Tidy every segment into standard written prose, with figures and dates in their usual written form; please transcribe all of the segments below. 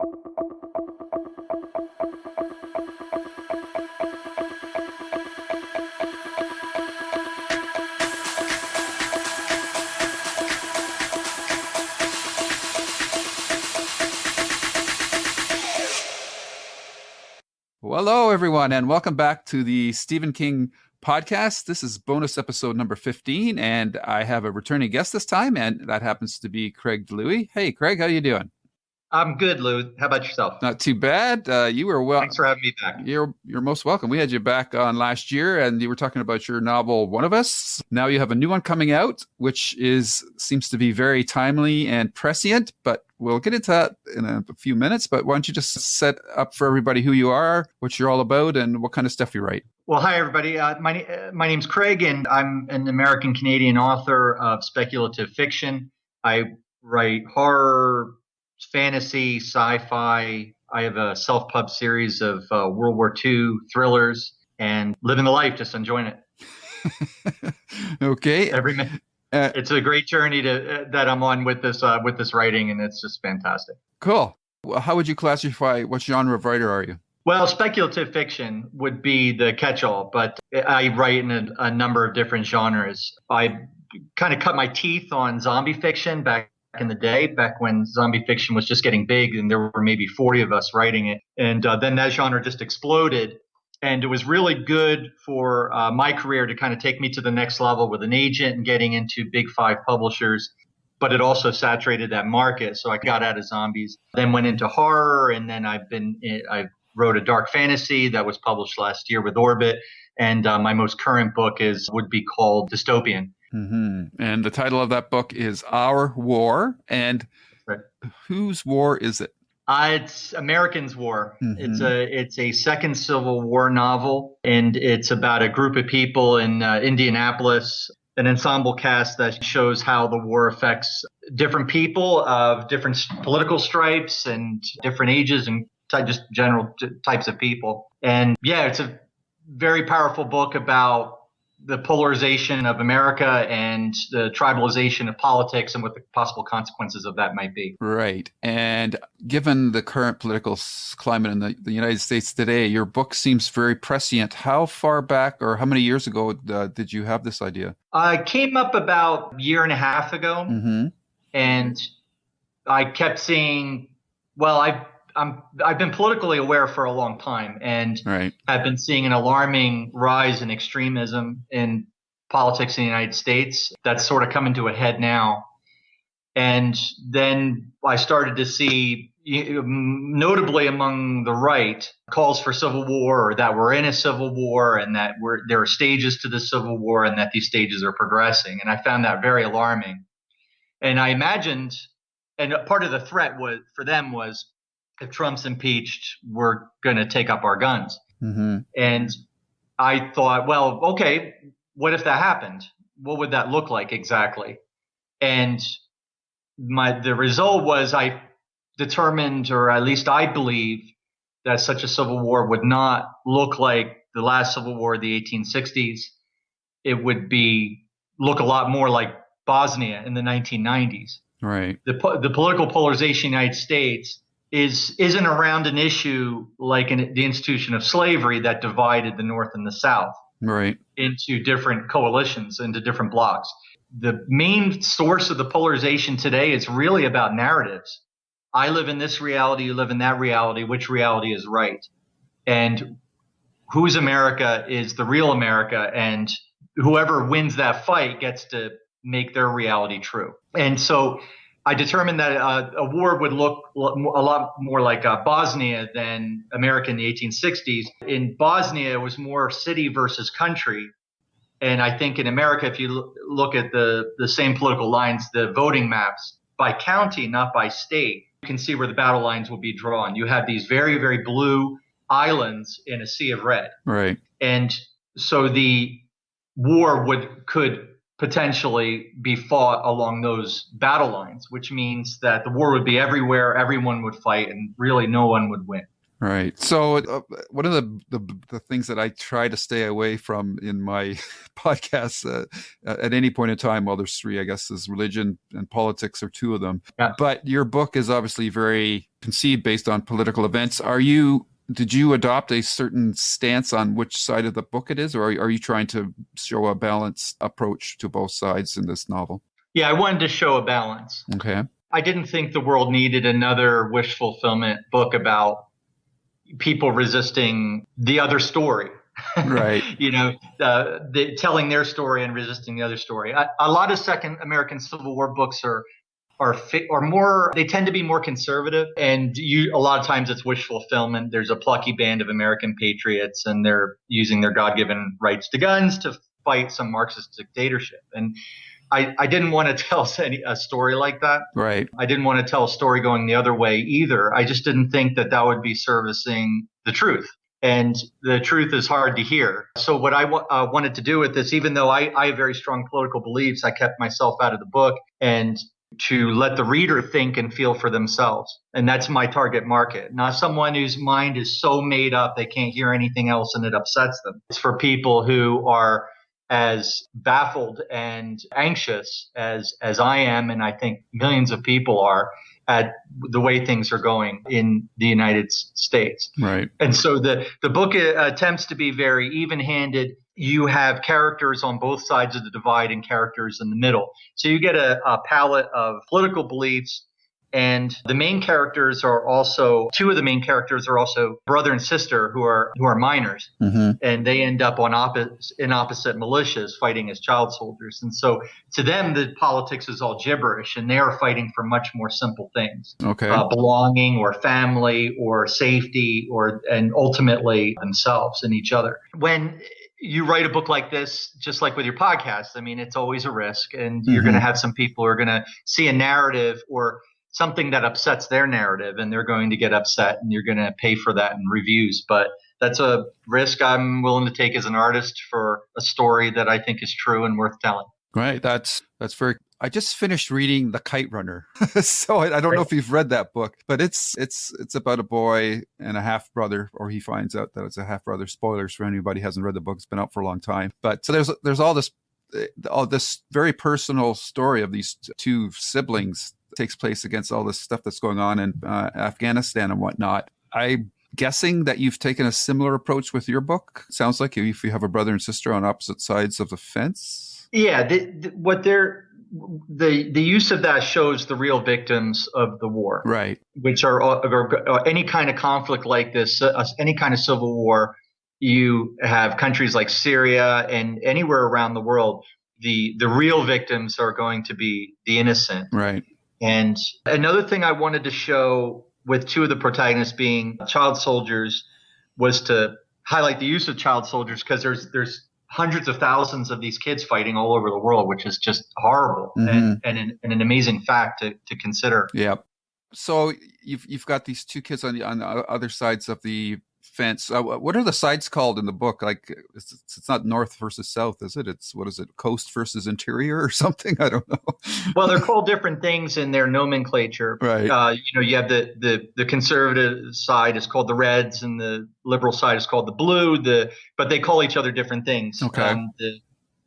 Well, hello, everyone, and welcome back to the Stephen King podcast. This is bonus episode number 15, and I have a returning guest this time, and that happens to be Craig DiLouie. Hey, Craig, how you doing? I'm good, Lou. How about yourself? Not too bad. You were well. Thanks for having me back. You're most welcome. We had you back on last year, and you were talking about your novel, One of Us. Now you have a new one coming out, which seems to be very timely and prescient, but we'll get into that in a few minutes. But why don't you just set up for everybody who you are, what you're all about, and what kind of stuff you write? Well, hi, everybody. My name's Craig, and I'm an American-Canadian author of speculative fiction. I write horror, fantasy, sci-fi. I have a self-pub series of World War II thrillers, and living the life, just enjoying it. Okay. It's a great journey that I'm on with this writing, and it's just fantastic. Cool. Well, how would you classify, what genre of writer are you? Well, speculative fiction would be the catch-all, but I write in a number of different genres. I kind of cut my teeth on zombie fiction back in the day, back when zombie fiction was just getting big and there were maybe 40 of us writing it. And then that genre just exploded. And it was really good for my career to kind of take me to the next level with an agent and getting into big 5 publishers. But it also saturated that market. So I got out of zombies, then went into horror. And then I wrote a dark fantasy that was published last year with Orbit. And my most current book would be called Dystopian. Mm-hmm. And the title of that book is Our War. And right. Whose war is it? It's Americans' War. Mm-hmm. It's a second Civil War novel, and it's about a group of people in Indianapolis, an ensemble cast that shows how the war affects different people of different political stripes and different ages and just general types of people. And yeah, it's a very powerful book about the polarization of America and the tribalization of politics and what the possible consequences of that might be. Right. And given the current political climate in the United States today, your book seems very prescient. How far back or how many years ago did you have this idea? I came up about a year and a half ago, mm-hmm. and I kept seeing, well, I've been politically aware for a long time, and right. have been seeing an alarming rise in extremism in politics in the United States. That's sort of coming to a head now. And then I started to see, notably among the right, calls for civil war, or that we're in a civil war, and that there are stages to the civil war, and that these stages are progressing. And I found that very alarming. And I imagined, and part of the threat for them was, if Trump's impeached, we're going to take up our guns. Mm-hmm. And I thought, well, okay, what if that happened? What would that look like exactly? And the result was I determined, or at least I believe, that such a civil war would not look like the last civil war of the 1860s. It would look a lot more like Bosnia in the 1990s. Right. The political polarization in the United States isn't around an issue like the institution of slavery that divided the North and the South right. into different coalitions, into different blocs. The main source of the polarization today is really about narratives. I live in this reality, you live in that reality. Which reality is right? And whose America is the real America? And whoever wins that fight gets to make their reality true. And so I determined that a war would look a lot more like Bosnia than America in the 1860s. In Bosnia, it was more city versus country. And I think in America, if you look at the same political lines, the voting maps by county, not by state, you can see where the battle lines will be drawn. You have these very, very blue islands in a sea of red. Right. And so the war could potentially be fought along those battle lines, which means that the war would be everywhere, everyone would fight, and really no one would win. Right. So one of the things that I try to stay away from in my podcasts at any point in time, well, there's three, I guess, is religion and politics are two of them. Yeah. But your book is obviously very conceived based on political events. Did you adopt a certain stance on which side of the book it is, or are you trying to show a balanced approach to both sides in this novel? Yeah, I wanted to show a balance. Okay. I didn't think the world needed another wish fulfillment book about people resisting the other story. Right. Telling their story and resisting the other story. A lot of Second American Civil War books are more, they tend to be more conservative, and a lot of times it's wish fulfillment. There's a plucky band of American patriots and they're using their God-given rights to guns to fight some Marxist dictatorship. And I didn't want to tell a story like that. Right. I didn't want to tell a story going the other way either. I just didn't think that would be servicing the truth. And the truth is hard to hear. So what I wanted to do with this, even though I have very strong political beliefs, I kept myself out of the book and to let the reader think and feel for themselves. And that's my target market, not someone whose mind is so made up they can't hear anything else and it upsets them. It's for people who are as baffled and anxious as I am, and I think millions of people are, at the way things are going in the United States. Right. And so the book attempts to be very even-handed. You have characters on both sides of the divide and characters in the middle. So you get a palette of political beliefs. And the main characters are also, two of the main characters are also brother and sister who are minors. Mm-hmm. And they end up in opposite militias fighting as child soldiers. And so to them, the politics is all gibberish, and they are fighting for much more simple things. Okay. Belonging or family or safety and ultimately themselves and each other. When you write a book like this, just like with your podcast, I mean, it's always a risk, and you're going to have some people who are going to see a narrative or something that upsets their narrative, and they're going to get upset, and you're going to pay for that in reviews. But that's a risk I'm willing to take as an artist for a story that I think is true and worth telling. Right. That's very. I just finished reading The Kite Runner, so I don't know if you've read that book, but it's about a boy and a half brother, or he finds out that it's a half brother. Spoilers for anybody who hasn't read the book; it's been out for a long time. But so there's all this very personal story of these two siblings. Takes place against all this stuff that's going on in Afghanistan and whatnot. I'm guessing that you've taken a similar approach with your book. Sounds like if you have a brother and sister on opposite sides of the fence. Yeah, the use of that shows the real victims of the war, right? Which are any kind of conflict like this, any kind of civil war. You have countries like Syria and anywhere around the world. The real victims are going to be the innocent, right? And another thing I wanted to show with two of the protagonists being child soldiers was to highlight the use of child soldiers, because there's hundreds of thousands of these kids fighting all over the world, which is just horrible and an amazing fact to consider. Yeah. So you've got these two kids on the other sides of the fence. What are the sides called in the book? Like it's not north versus south, is it? It's what is it? Coast versus interior or something? I don't know. Well, they're called different things in their nomenclature. Right. You have the conservative side is called the Reds, and the liberal side is called the Blue. But they call each other different things. Okay.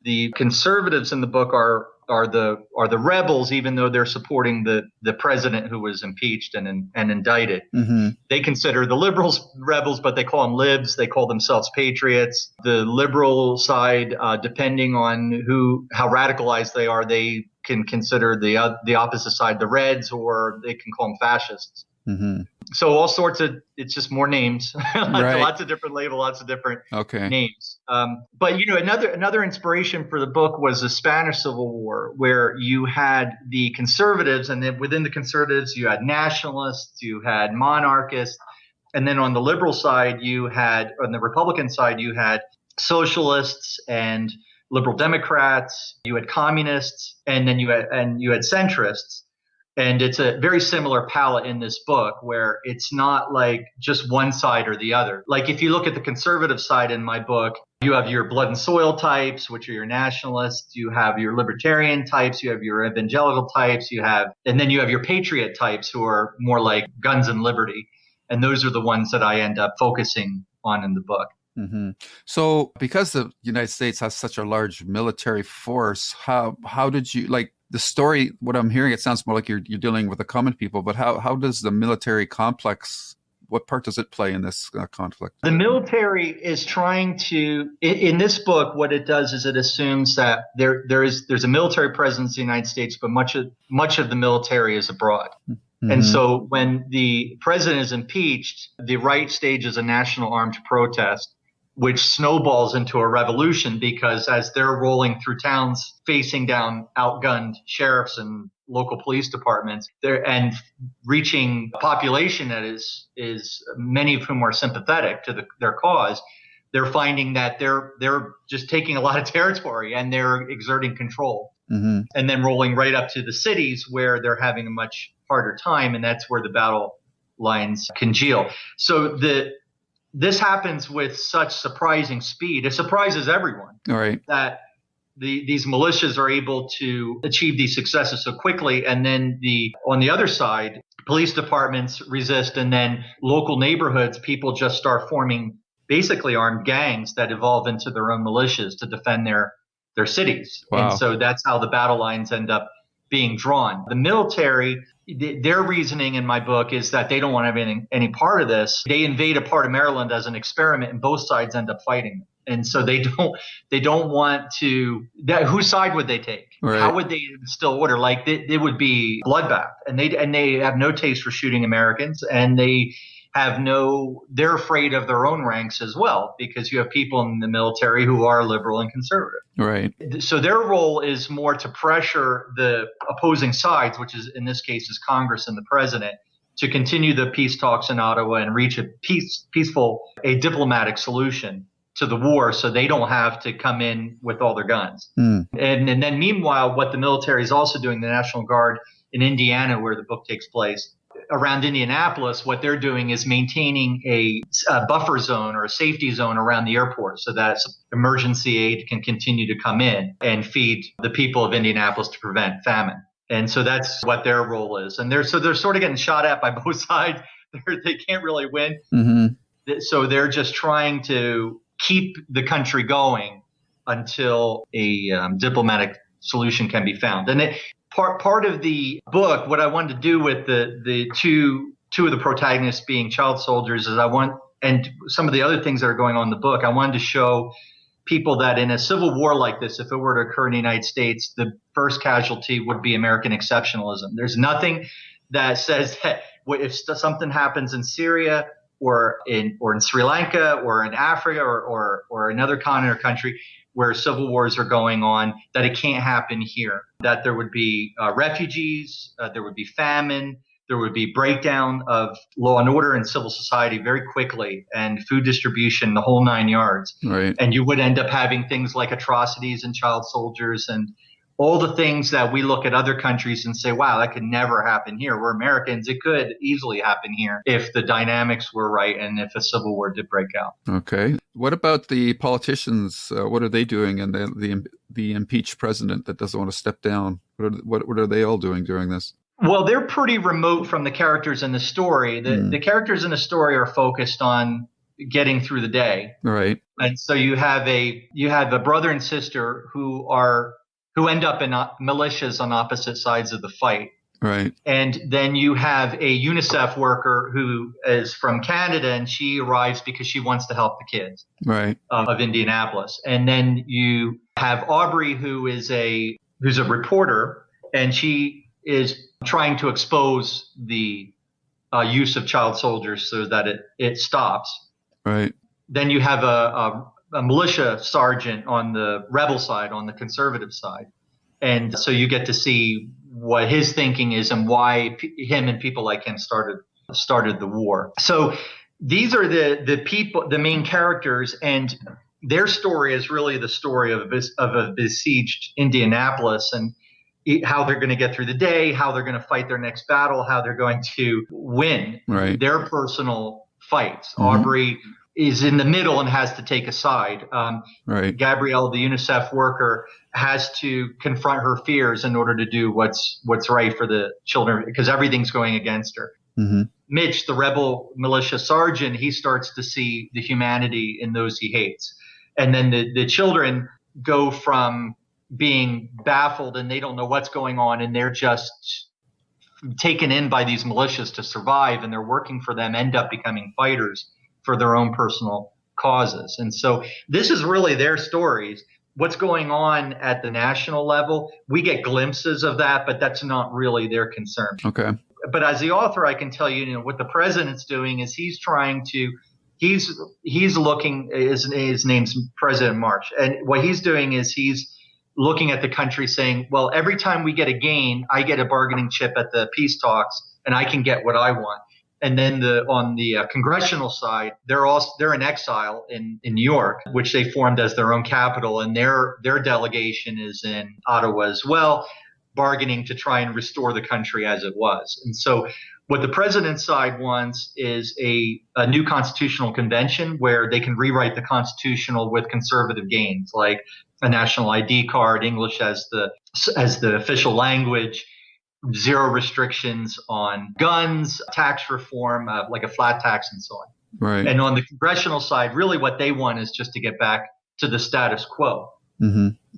The conservatives in the book are the rebels, even though they're supporting the president who was impeached and indicted. Mm-hmm. They consider the liberals rebels, but they call them libs. They call themselves patriots. The liberal side, depending on how radicalized they are, they can consider the opposite side the Reds, or they can call them fascists. Mm-hmm. So all sorts of, it's just more names, right. Lots of different labels, lots of different names. But another inspiration for the book was the Spanish Civil War, where you had the conservatives, and then within the conservatives you had nationalists, you had monarchists, and then on the liberal side on the Republican side you had socialists and liberal Democrats, you had communists, and then you had centrists. And it's a very similar palette in this book, where it's not like just one side or the other. Like if you look at the conservative side in my book, you have your blood and soil types, which are your nationalists. You have your libertarian types. You have your evangelical types. And then you have your patriot types, who are more like guns and liberty. And those are the ones that I end up focusing on in the book. Mm-hmm. So because the United States has such a large military force, how did you, like the story, what I'm hearing, it sounds more like you're dealing with the common people, but how does the military complex, what part does it play in this conflict? The military is trying to, in this book, what it does is it assumes that there's a military presence in the United States, but much of the military is abroad. Mm-hmm. And so when the president is impeached, the right stages a national armed protest, which snowballs into a revolution because as they're rolling through towns facing down outgunned sheriffs and local police departments, and reaching a population that is many of whom are sympathetic to their cause, they're finding that they're just taking a lot of territory and they're exerting control. Mm-hmm. And then rolling right up to the cities where they're having a much harder time, and that's where the battle lines congeal. So this happens with such surprising speed. It surprises everyone. All right. That these militias are able to achieve these successes so quickly. And then on the other side, police departments resist, and then local neighborhoods, people just start forming basically armed gangs that evolve into their own militias to defend their cities. Wow. And so that's how the battle lines end up being drawn. The military, their reasoning in my book is that they don't want to have any part of this. They invade a part of Maryland as an experiment, and both sides end up fighting. And so they don't want to. Whose side would they take? Right. How would they instill order? Like it would be bloodbath, and they have no taste for shooting Americans, and they're afraid of their own ranks as well, because you have people in the military who are liberal and conservative. Right. So their role is more to pressure the opposing sides, which is in this case is Congress and the president, to continue the peace talks in Ottawa and reach a diplomatic solution to the war, so they don't have to come in with all their guns. And then meanwhile, what the military is also doing, the National Guard in Indiana, where the book takes place, around Indianapolis, what they're doing is maintaining a buffer zone or a safety zone around the airport so that emergency aid can continue to come in and feed the people of Indianapolis to prevent famine. And so that's what their role is. And they're sort of getting shot at by both sides. They can't really win. Mm-hmm. So they're just trying to keep the country going until a diplomatic solution can be found. And part of the book, what I wanted to do with the two of the protagonists being child soldiers is and some of the other things that are going on in the book, I wanted to show people that in a civil war like this, if it were to occur in the United States, the first casualty would be American exceptionalism. There's nothing that says that if something happens in Syria or in Sri Lanka or in Africa or another continent or country where civil wars are going on, that it can't happen here, that there would be refugees, there would be famine, there would be breakdown of law and order and civil society very quickly, and food distribution, the whole 9 yards. Right. And you would end up having things like atrocities and child soldiers and all the things that we look at other countries and say, wow, that could never happen here. We're Americans. It could easily happen here if the dynamics were right and if a civil war did break out. Okay. What about the politicians? What are they doing? And the impeached president that doesn't want to step down? What are they all doing during this? Well, they're pretty remote from the characters in the story. The characters in the story are focused on getting through the day. Right. And so you have a brother and sister who end up in militias on opposite sides of the fight. Right. And then you have a UNICEF worker who is from Canada, and she arrives because she wants to help the kids. Right. Of Indianapolis. And then you have Aubrey, who's a reporter, and she is trying to expose the use of child soldiers so that it stops. Right. Then you have a militia sergeant on the rebel side, on the conservative side. And so you get to see what his thinking is and why him and people like him started the war. So these are the people, the main characters, and their story is really the story of a besieged Indianapolis and how they're going to get through the day, how they're going to fight their next battle, how they're going to win their personal fights. Mm-hmm. Aubrey is in the middle and has to take a side. Gabrielle, the UNICEF worker, has to confront her fears in order to do what's right for the children, because everything's going against her. Mitch, the rebel militia sergeant, he starts to see the humanity in those he hates. And then the children go from being baffled and they don't know what's going on, and they're just taken in by these militias to survive, and they're working for them, end up becoming fighters for their own personal causes. And so this is really their stories. What's going on at the national level, we get glimpses of that, but that's not really their concern. Okay. But as the author, I can tell you, what the president's doing is he's looking, his name's President March. And what he's doing is he's looking at the country saying, well, every time we get a gain, I get a bargaining chip at the peace talks and I can get what I want. And then on the congressional side, they're in exile in New York, which they formed as their own capital. And their delegation is in Ottawa as well, bargaining to try and restore the country as it was. And so what the president's side wants is a new constitutional convention where they can rewrite the constitutional with conservative gains, like a national ID card, English as the official language, zero restrictions on guns, tax reform, like a flat tax and so on. Right. And on the congressional side, really what they want is just to get back to the status quo.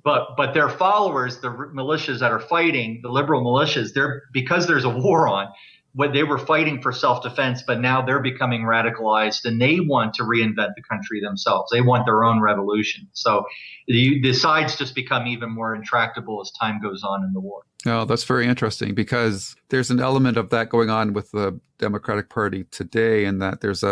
But their followers, the militias that are fighting, the liberal militias, because there's a war on, what they were fighting for self-defense, but now they're becoming radicalized and they want to reinvent the country themselves. They want their own revolution. So the sides just become even more intractable as time goes on in the war. Oh, that's very interesting, because there's an element of that going on with the Democratic Party today, in that there's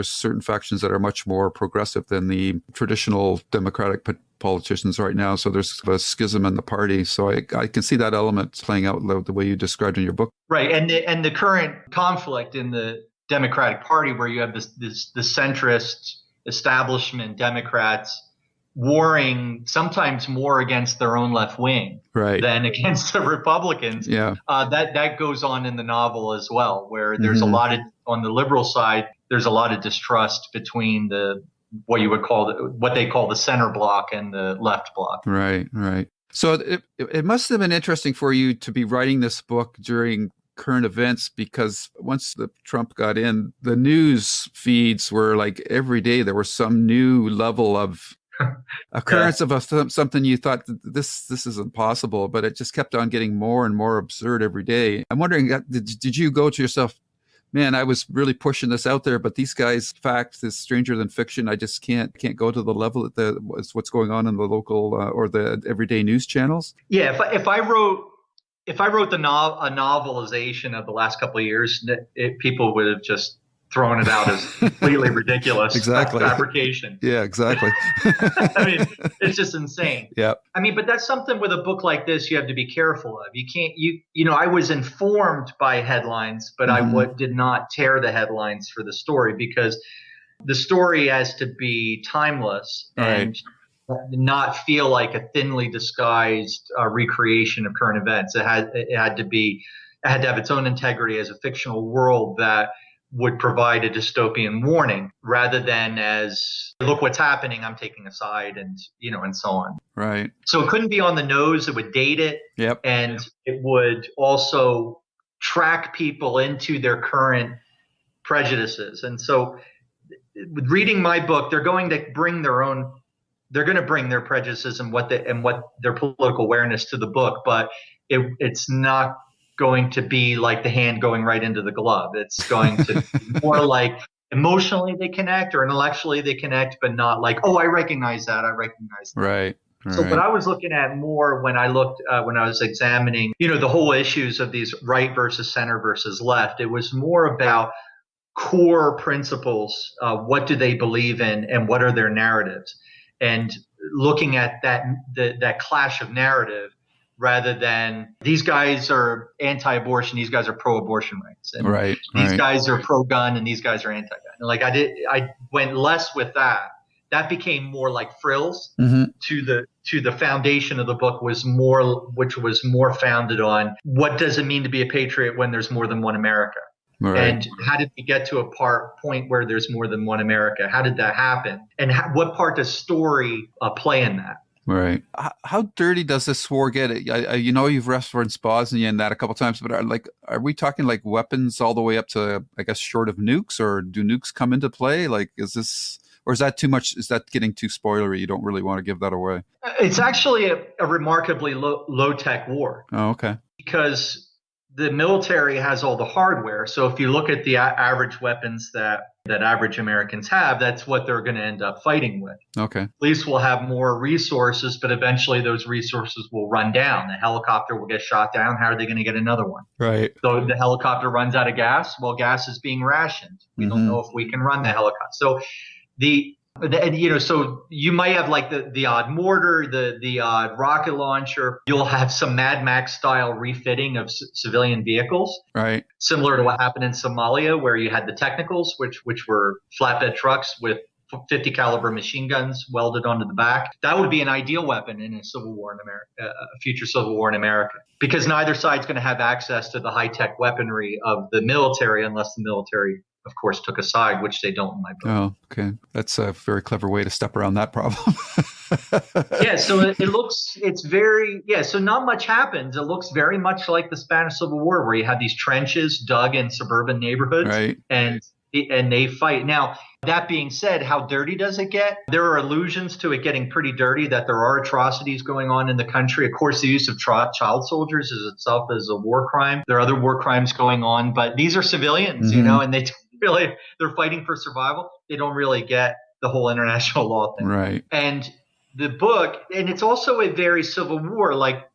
certain factions that are much more progressive than the traditional Democratic politicians right now. So there's a schism in the party. So I can see that element playing out the way you described in your book. Right. And the current conflict in the Democratic Party, where you have the centrist establishment Democrats warring sometimes more against their own left wing than against the Republicans. Yeah. That goes on in the novel as well, where there's a lot of, on the liberal side, there's a lot of distrust between what they call the center bloc and the left bloc. Right. So it must have been interesting for you to be writing this book during current events, because once Trump got in, the news feeds were like every day there was some new level of occurrence of something you thought this is impossible, but it just kept on getting more and more absurd every day. I'm wondering, did you go to yourself, man, I was really pushing this out there, but these guys' fact is stranger than fiction. I just can't go to the level that what's going on in the local or the everyday news channels? Yeah, if I wrote a novelization of the last couple of years, people would have just thrown it out as completely ridiculous. Exactly. Fabrication. Yeah, exactly. I mean, it's just insane. Yeah. I mean, but that's something with a book like this you have to be careful of. You can't, I was informed by headlines, but I did not tear the headlines for the story, because the story has to be timeless and not feel like a thinly disguised recreation of current events. It had to have its own integrity as a fictional world that would provide a dystopian warning, rather than as, look what's happening, I'm taking a side, and so on. Right. So it couldn't be on the nose. It would date it. Yep. And it would also track people into their current prejudices. And so with reading my book, they're going to bring their prejudices and what their political awareness to the book, but it's not going to be like the hand going right into the glove. It's going to be more like emotionally they connect or intellectually they connect, but not like, oh, I recognize that. Right. So what I was looking at more when I was examining, the whole issues of these right versus center versus left, it was more about core principles. What do they believe in and what are their narratives? And looking at that clash of narrative, rather than these guys are anti-abortion, these guys are pro-abortion rights, and these guys are pro-gun, and these guys are anti-gun. Like I went less with that. That became more like frills to the foundation of the book, which was more founded on what does it mean to be a patriot when there's more than one America, and how did we get to a point where there's more than one America? How did that happen, and what part does story play in that? Right. How dirty does this war get? You know, you've referenced Bosnia and that a couple times, but are we talking like weapons all the way up to, I guess, short of nukes, or do nukes come into play? Like, is this, or is that too much? Is that getting too spoilery? You don't really want to give that away. It's actually a remarkably low tech war. Oh, okay. Because the military has all the hardware. So if you look at the average weapons that average Americans have, that's what they're going to end up fighting with. Okay. Police will have more resources, but eventually those resources will run down. The helicopter will get shot down. How are they going to get another one? Right. So the helicopter runs out of gas. Well, gas is being rationed. We don't know if we can run the helicopter. So so you might have like the odd mortar, the odd rocket launcher. You'll have some Mad Max style refitting of civilian vehicles, right? Similar to what happened in Somalia, where you had the technicals, which were flatbed trucks with 50 caliber machine guns welded onto the back. That would be an ideal weapon in a civil war in America, a future civil war in America, because neither side's going to have access to the high tech weaponry of the military unless the military, of course, took a side, which they don't in my book. Oh, okay. That's a very clever way to step around that problem. Yeah, so so not much happens. It looks very much like the Spanish Civil War, where you had these trenches dug in suburban neighborhoods, right? And they fight. Now, that being said, how dirty does it get? There are allusions to it getting pretty dirty, that there are atrocities going on in the country. Of course, the use of child soldiers is itself as a war crime. There are other war crimes going on, but these are civilians, and they're fighting for survival. They don't really get the whole international law thing. Right. And the book, and it's also a very civil war, like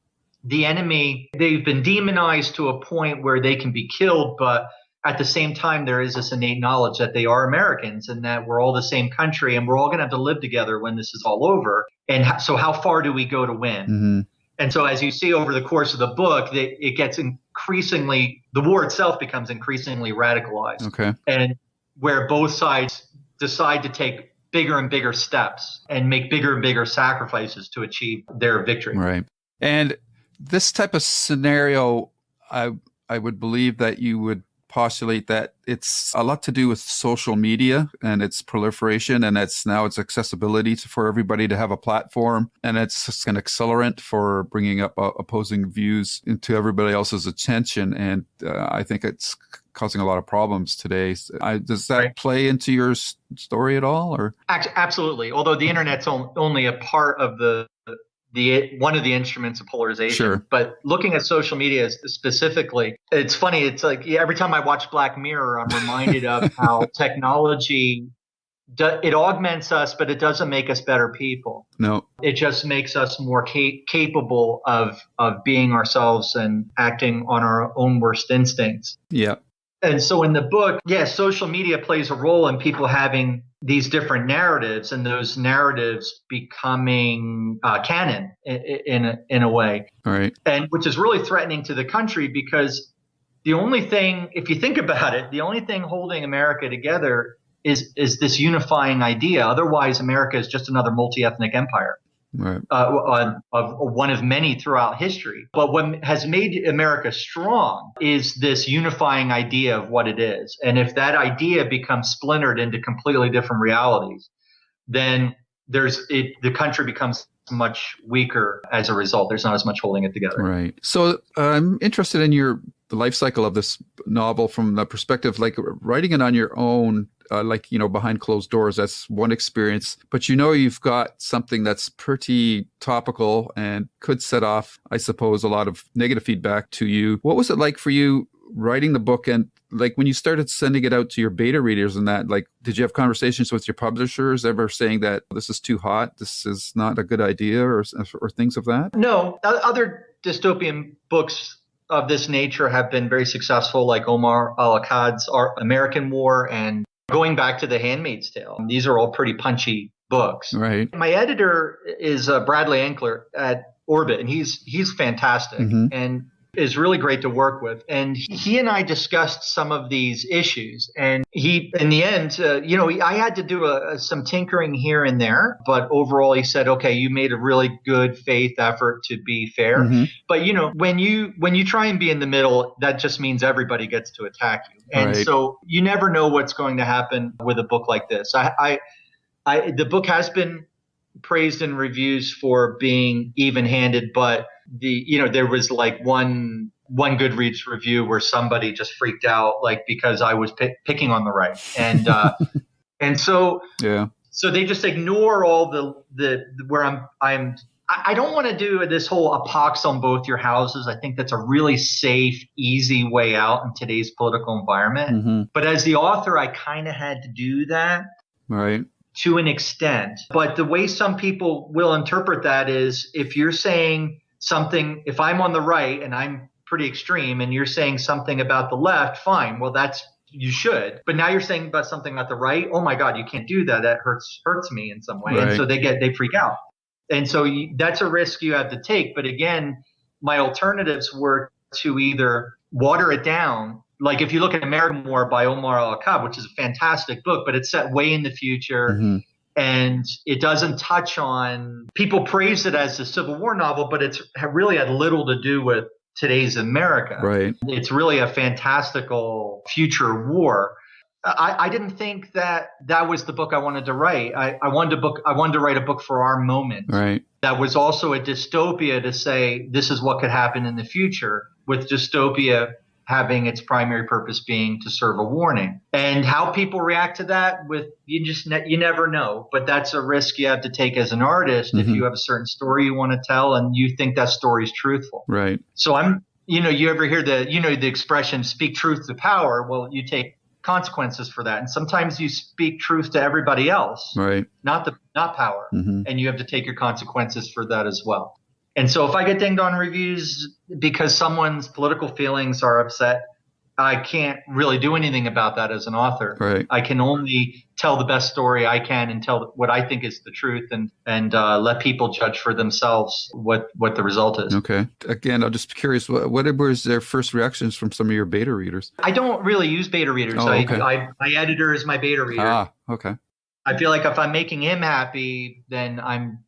the enemy, they've been demonized to a point where they can be killed, but at the same time, there is this innate knowledge that they are Americans and that we're all the same country and we're all going to have to live together when this is all over. And so how far do we go to win? Mm-hmm. And so as you see over the course of the book, it gets increasingly, the war itself becomes increasingly radicalized. Okay. And where both sides decide to take bigger and bigger steps and make bigger and bigger sacrifices to achieve their victory. Right. And this type of scenario, I would believe that you would postulate that it's a lot to do with social media and its proliferation, and it's accessibility for everybody to have a platform, and it's just an accelerant for bringing up opposing views into everybody else's attention. And I think it's causing a lot of problems today. Does that play into your story at all? Or absolutely. Although the internet's only a part of the one of the instruments of polarization. Sure. But looking at social media specifically, it's funny. It's like every time I watch Black Mirror, I'm reminded of how technology, it augments us, but it doesn't make us better people. No. It just makes us more capable of being ourselves and acting on our own worst instincts. Yeah. And so in the book, social media plays a role in people having these different narratives, and those narratives becoming canon in a way. All right. And which is really threatening to the country, because the only thing, if you think about it, the only thing holding America together is this unifying idea. Otherwise, America is just another multi-ethnic empire. Right. Of one of many throughout history. But what has made America strong is this unifying idea of what it is. And if that idea becomes splintered into completely different realities, then the country becomes much weaker as a result. There's not as much holding it together. Right. So I'm interested in the life cycle of this novel from the perspective, like writing it on your own, behind closed doors. That's one experience. But you've got something that's pretty topical and could set off, I suppose, a lot of negative feedback to you. What was it like for you writing the book? And like when you started sending it out to your beta readers and that, like, did you have conversations with your publishers ever saying that this is too hot, this is not a good idea, or things of that? No. Other dystopian books of this nature have been very successful, like Omar Al-Akkad's American War and going back to The Handmaid's Tale. These are all pretty punchy books. Right. My editor is Bradley Ankler at Orbit, and he's fantastic. Mm-hmm. And is really great to work with. And he and I discussed some of these issues. And he, in the end, I had to do some tinkering here and there. But overall, he said, okay, you made a really good faith effort to be fair. Mm-hmm. But, when you try and be in the middle, that just means everybody gets to attack you. And so you never know what's going to happen with a book like this. The book has been praised in reviews for being even-handed, but there was like one Goodreads review where somebody just freaked out, like because I was picking on the right, and so Yeah. So they just ignore all the where I don't want to do this whole a pox on both your houses. I think that's a really safe, easy way out in today's political environment. Mm-hmm. But as the author, I kind of had to do that. Right. To an extent. But the way some people will interpret that is if you're saying something, if I'm on the right and I'm pretty extreme and you're saying something about the left, fine. Well, you should. But now you're saying about something about the right. Oh my God, you can't do that. That hurts me in some way. Right. And so they freak out. And so that's a risk you have to take. But again, my alternatives were to either water it down. Like if you look at American War by Omar al-Khattab, which is a fantastic book, but it's set way in the future. Mm-hmm. And it doesn't touch on, people praise it as a Civil War novel, but it's really had little to do with today's America. Right. It's really a fantastical future war. I didn't think that was the book I wanted to write. I wanted to write a book for our moment. Right. That was also a dystopia to say this is what could happen in the future, with dystopia having its primary purpose being to serve a warning. And how people react to that, you never know. But that's a risk you have to take as an artist if you have a certain story you want to tell and you think that story is truthful. Right. So you ever hear the expression "speak truth to power"? Well, you take consequences for that, and sometimes you speak truth to everybody else, right? Not power, and you have to take your consequences for that as well. And so if I get dinged on reviews because someone's political feelings are upset, I can't really do anything about that as an author. Right. I can only tell the best story I can and tell what I think is the truth and let people judge for themselves what the result is. Okay. Again, I'm just curious, what was their first reactions from some of your beta readers? I don't really use beta readers. Oh, okay. My editor is my beta reader. Ah, okay. I feel like if I'm making him happy, then I'm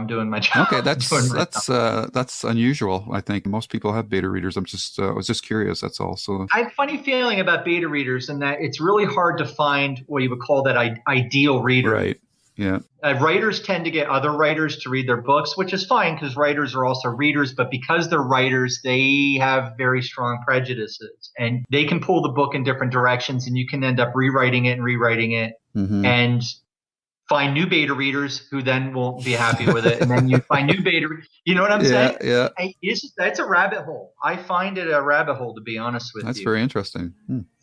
doing my job. Okay, that's unusual. I think most people have beta readers. I was just curious. That's all. So I have a funny feeling about beta readers in that it's really hard to find what you would call that ideal reader. Right. Yeah. Writers tend to get other writers to read their books, which is fine because writers are also readers. But because they're writers, they have very strong prejudices, and they can pull the book in different directions, and you can end up rewriting it, and find new beta readers who then won't be happy with it. And then you find new beta. You know what I'm saying? Yeah. That's a rabbit hole. I find it a rabbit hole, to be honest with you. That's very interesting.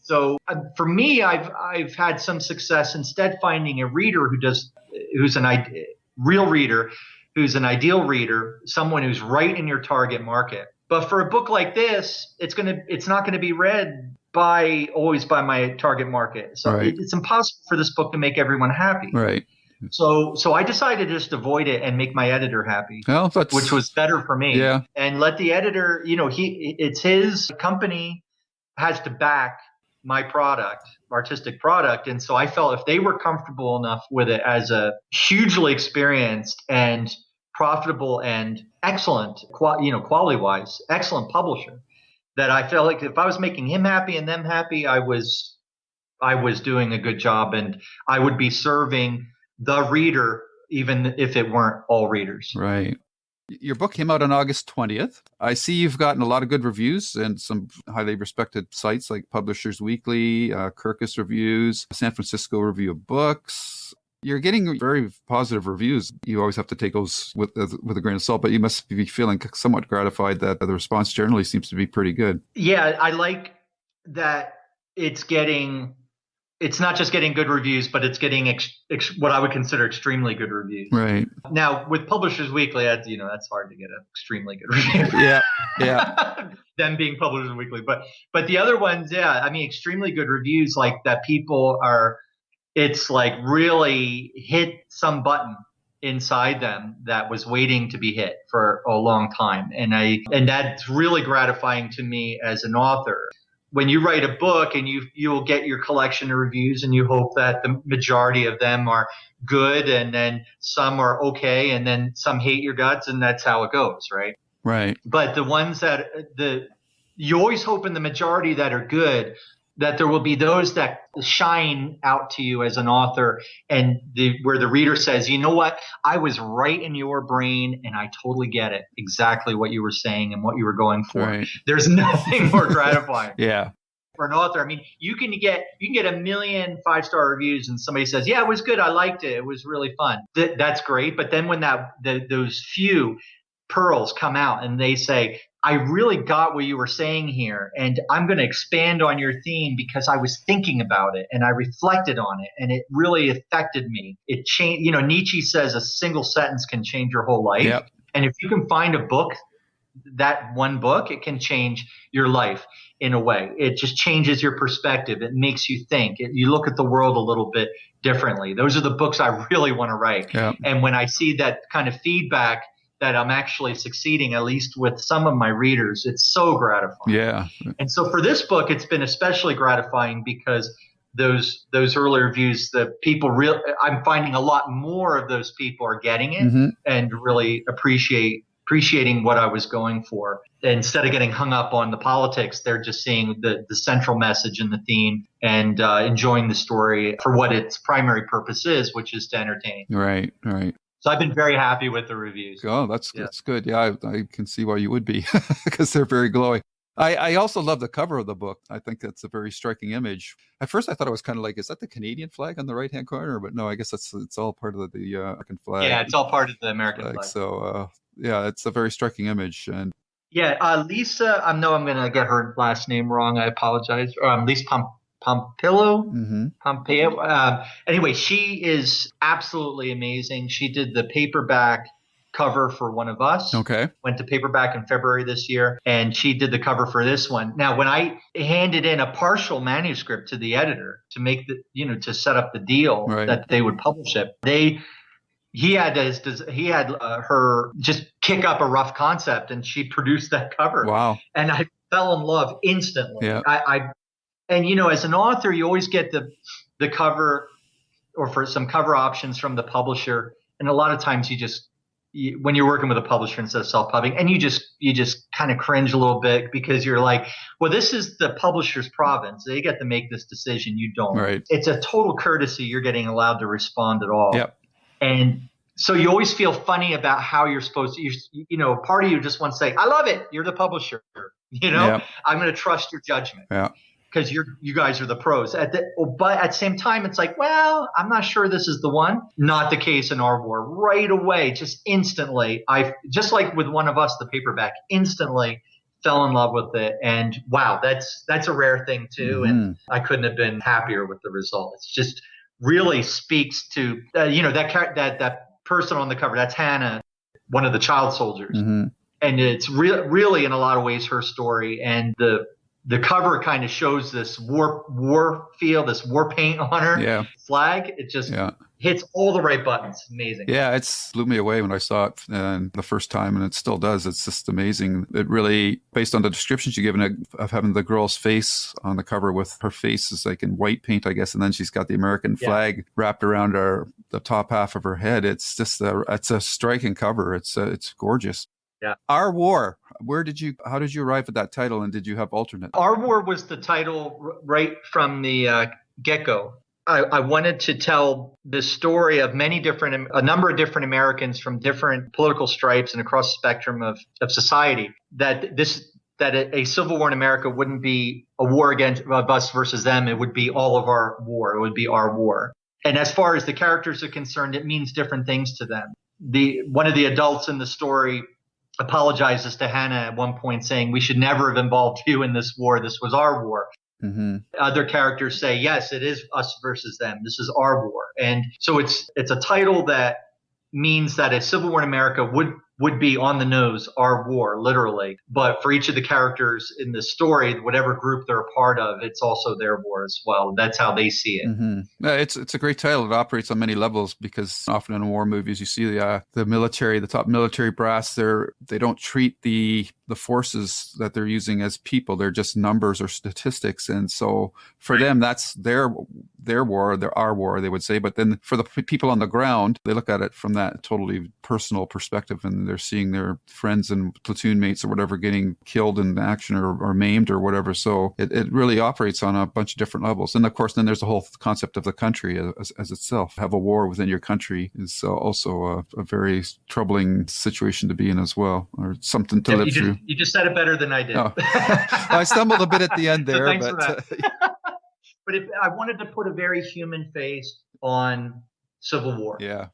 So for me, I've had some success instead finding a reader who's an real reader, who's an ideal reader, someone who's right in your target market. But for a book like this, it's not going to be read always by my target market. So right. It's impossible for this book to make everyone happy. Right. So I decided to just avoid it and make my editor happy, which was better for me. Yeah. And let the editor, it's his company has to back my product, artistic product. And so I felt if they were comfortable enough with it as a hugely experienced and profitable and excellent, quality-wise, excellent publisher, that I felt like if I was making him happy and them happy, I was doing a good job, and I would be serving the reader, even if it weren't all readers. Right. Your book came out on August 20th. I see you've gotten a lot of good reviews and some highly respected sites like Publishers Weekly, Kirkus Reviews, San Francisco Review of Books. You're getting very positive reviews. You always have to take those with a grain of salt, but you must be feeling somewhat gratified that the response generally seems to be pretty good. Yeah, I like that it's not just getting good reviews, but it's getting what I would consider extremely good reviews. Right. Now, with Publishers Weekly, that's hard to get an extremely good review. Yeah. Them being Publishers Weekly. But the other ones, extremely good reviews, like that people are, it's like really hit some button inside them that was waiting to be hit for a long time. And that's really gratifying to me as an author. When you write a book and you'll get your collection of reviews and you hope that the majority of them are good and then some are okay and then some hate your guts, and that's how it goes, right? Right. But the ones you always hope in the majority that are good that there will be those that shine out to you as an author, and where the reader says, you know what, I was right in your brain and I totally get it, exactly what you were saying and what you were going for. Right. There's nothing more gratifying. Yeah. For an author, I mean, you can get 1,000,000 5-star reviews and somebody says, yeah, it was good, I liked it, it was really fun. That's great. But then when those few pearls come out and they say, I really got what you were saying here, and I'm going to expand on your theme because I was thinking about it and I reflected on it and it really affected me. It changed. You know, Nietzsche says a single sentence can change your whole life. Yep. And if you can find a book, that one book, it can change your life in a way. It just changes your perspective. It makes you think. You look at the world a little bit differently. Those are the books I really want to write. Yep. And when I see that kind of feedback, that I'm actually succeeding, at least with some of my readers, it's so gratifying. Yeah. And so for this book, it's been especially gratifying because those early reviews, the people I'm finding a lot more of those people are getting it and really appreciating what I was going for. Instead of getting hung up on the politics, they're just seeing the central message and the theme and enjoying the story for what its primary purpose is, which is to entertain. Right. So I've been very happy with the reviews. Oh, that's good. Yeah, I can see why you would be because they're very glowing. I also love the cover of the book. I think that's a very striking image. At first, I thought it was kind of like, is that the Canadian flag on the right-hand corner? But no, I guess it's all part of the American flag. Yeah, it's all part of the American flag. So, yeah, it's a very striking image. And yeah, Lisa, I know I'm going to get her last name wrong. I apologize. Lisa Pompeo. Pompeo. Anyway, she is absolutely amazing. She did the paperback cover for One of Us. Okay. Went to paperback in February this year, and she did the cover for this one. Now, when I handed in a partial manuscript to the editor to make to set up the deal that they would publish it, he had her just kick up a rough concept, and she produced that cover. Wow. And I fell in love instantly. Yeah. And, as an author, you always get the cover or for some cover options from the publisher. And a lot of times when you're working with a publisher instead of self-publishing, and you just kind of cringe a little bit because you're like, well, this is the publisher's province. They get to make this decision. You don't. Right. It's a total courtesy. You're getting allowed to respond at all. Yep. And so you always feel funny about how you're supposed to, part of you just wants to say, I love it. You're the publisher. Yep. I'm going to trust your judgment. Yeah. Because you guys are the pros. But at the same time, it's like, well, I'm not sure this is the one. Not the case in our war. Right away, just instantly, just like with One of Us, the paperback, instantly fell in love with it. And wow, that's a rare thing too. And I couldn't have been happier with the result. It's just really speaks to that person on the cover. That's Hannah, one of the child soldiers, and it's really in a lot of ways her story. And the cover kind of shows this war feel, this war paint on her flag. It just hits all the right buttons. Amazing. Yeah, it blew me away when I saw it the first time, and it still does. It's just amazing. It really, based on the descriptions you've given of having the girl's face on the cover with her face is like in white paint, I guess, and then she's got the American flag wrapped around the top half of her head. It's just it's a striking cover. It's gorgeous. Yeah. Our War. How did you arrive at that title, and did you have alternate? Our War was the title right from the get-go. I wanted to tell the story of a number of different Americans from different political stripes and across the spectrum of society. That a civil war in America wouldn't be a war against us versus them. It would be all of our war. It would be our war. And as far as the characters are concerned, it means different things to them. One of the adults in the story apologizes to Hannah at one point, saying, we should never have involved you in this war. This was our war. Other characters say, yes, it is us versus them. This is our war. And so it's a title that means that a civil war in America would be on the nose, our war, literally. But for each of the characters in the story, whatever group they're a part of, it's also their war as well. That's how they see it. It's a great title. It operates on many levels because often in war movies, you see the military, the top military brass, they don't treat the the forces that they're using as people. They're just numbers or statistics. And so for them, that's their war, our war, they would say. But then for the people on the ground, they look at it from that totally personal perspective, and they're seeing their friends and platoon mates or whatever getting killed in action or maimed or whatever. So it really operates on a bunch of different levels. And of course, then there's the whole concept of the country as itself. Have a war within your country is also a very troubling situation to be in as well, or something to live through. You just said it better than I did. Oh. I stumbled a bit at the end there. So thanks for that. But I wanted to put a very human face on civil war. Yeah.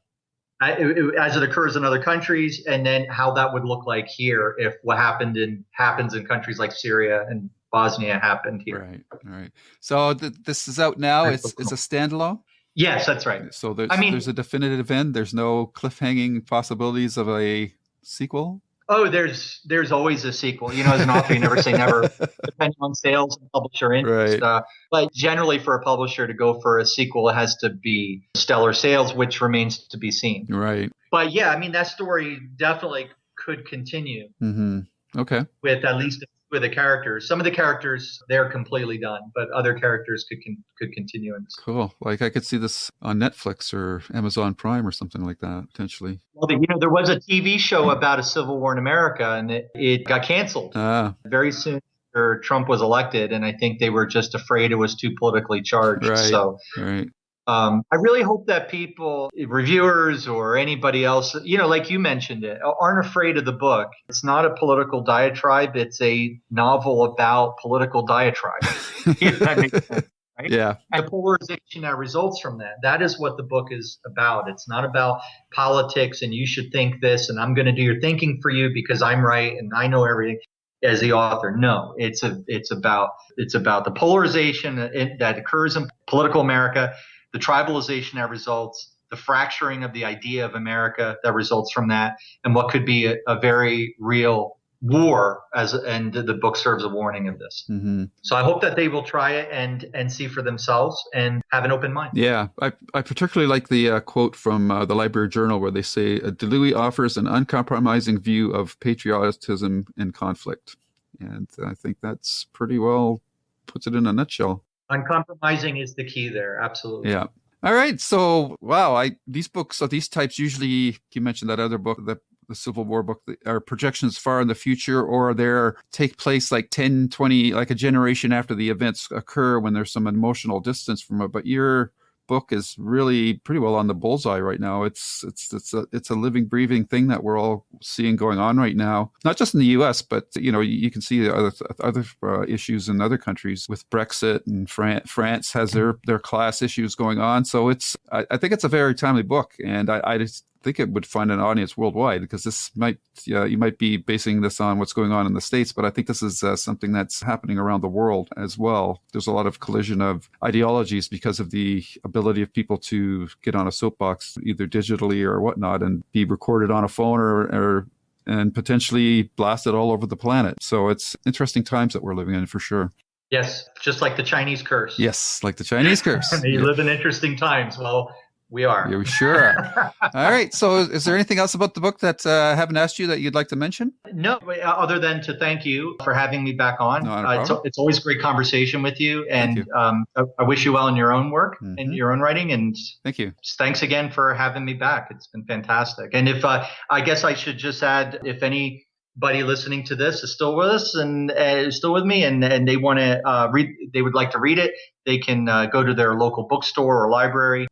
As it occurs in other countries, and then how that would look like here if what happens in countries like Syria and Bosnia happened here. Right. So this is out now. It's a standalone? Yes, that's right. So there's a definitive end. There's no cliffhanging possibilities of a sequel? Oh, there's always a sequel. As an author, you never say never, depending on sales and publisher interest. Right. But generally, for a publisher to go for a sequel, it has to be stellar sales, which remains to be seen. Right. But yeah, that story definitely could continue. Mm-hmm. Okay. With at least with the characters. Some of the characters, they're completely done, but other characters could continue in this. Cool. Like I could see this on Netflix or Amazon Prime or something like that, potentially. Well, there was a TV show about a civil war in America, and it got canceled very soon after Trump was elected, and I think they were just afraid it was too politically charged. Right. So right. I really hope that people, reviewers or anybody else, like you mentioned it, aren't afraid of the book. It's not a political diatribe. It's a novel about political diatribe. If that makes sense, right? Yeah. And the polarization that results from that. That is what the book is about. It's not about politics and you should think this and I'm going to do your thinking for you because I'm right and I know everything. As the author, no, it's about the polarization that occurs in political America, the tribalization that results, the fracturing of the idea of America that results from that, and what could be a very real war. And the book serves a warning of this. Mm-hmm. So I hope that they will try it and see for themselves and have an open mind. Yeah, I particularly like the quote from the Library Journal where they say, DiLouie offers an uncompromising view of patriotism in conflict. And I think that's pretty well puts it in a nutshell. Uncompromising is the key there. Absolutely. Yeah. All right. So, wow. These books of these types usually, you mentioned that other book, the Civil War book, are projections far in the future, or they take place like 10, 20, like a generation after the events occur when there's some emotional distance from it. But your book is really pretty well on the bullseye right now. It's a living, breathing thing that we're all seeing going on right now, not just in the U.S., but you can see other issues in other countries with Brexit, and France has their class issues going on. So I think it's a very timely book, and I just think it would find an audience worldwide, because this you might be basing this on what's going on in the States, but I think this is something that's happening around the world as well. There's a lot of collision of ideologies because of the ability of people to get on a soapbox either digitally or whatnot and be recorded on a phone and potentially blasted all over the planet. So it's interesting times that we're living in for sure. Yes, just like the Chinese curse. Yes, like the Chinese curse. You live in interesting times. Well, we are. Yeah, we sure are. All right. So is there anything else about the book that I haven't asked you that you'd like to mention? No, other than to thank you for having me back on. It's always a great conversation with you. And I wish you well in your own work and your own writing. And thank you. Thanks again for having me back. It's been fantastic. And if I guess I should just add, if anybody listening to this is still with us and still with me, and they want to they would like to read it, they can go to their local bookstore or library,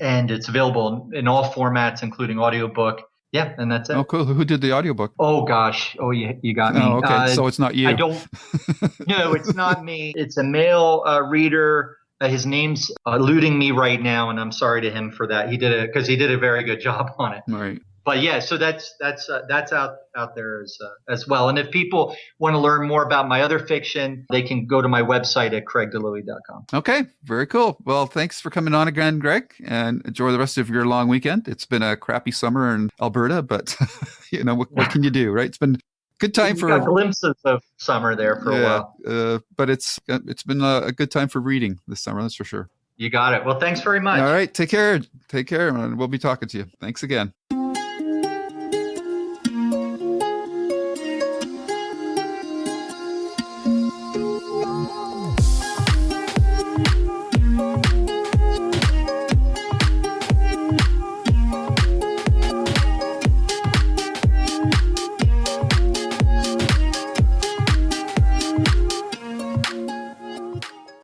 and it's available in all formats, including audiobook. Yeah, and that's it. Oh, cool. Who did the audiobook? Oh, gosh. Oh, you got me. Oh, okay. So it's not you. No, it's not me. It's a male reader. His name's eluding me right now, and I'm sorry to him for that. He did it because he did a very good job on it. Right. But yeah, so that's out there as well. And if people want to learn more about my other fiction, they can go to my website at craigdelouie.com. Okay, very cool. Well, thanks for coming on again, Greg, and enjoy the rest of your long weekend. It's been a crappy summer in Alberta, but what can you do, right? It's been good time for glimpses of summer there for a while. But it's been a good time for reading this summer, that's for sure. You got it. Well, thanks very much. All right, take care. And we'll be talking to you. Thanks again.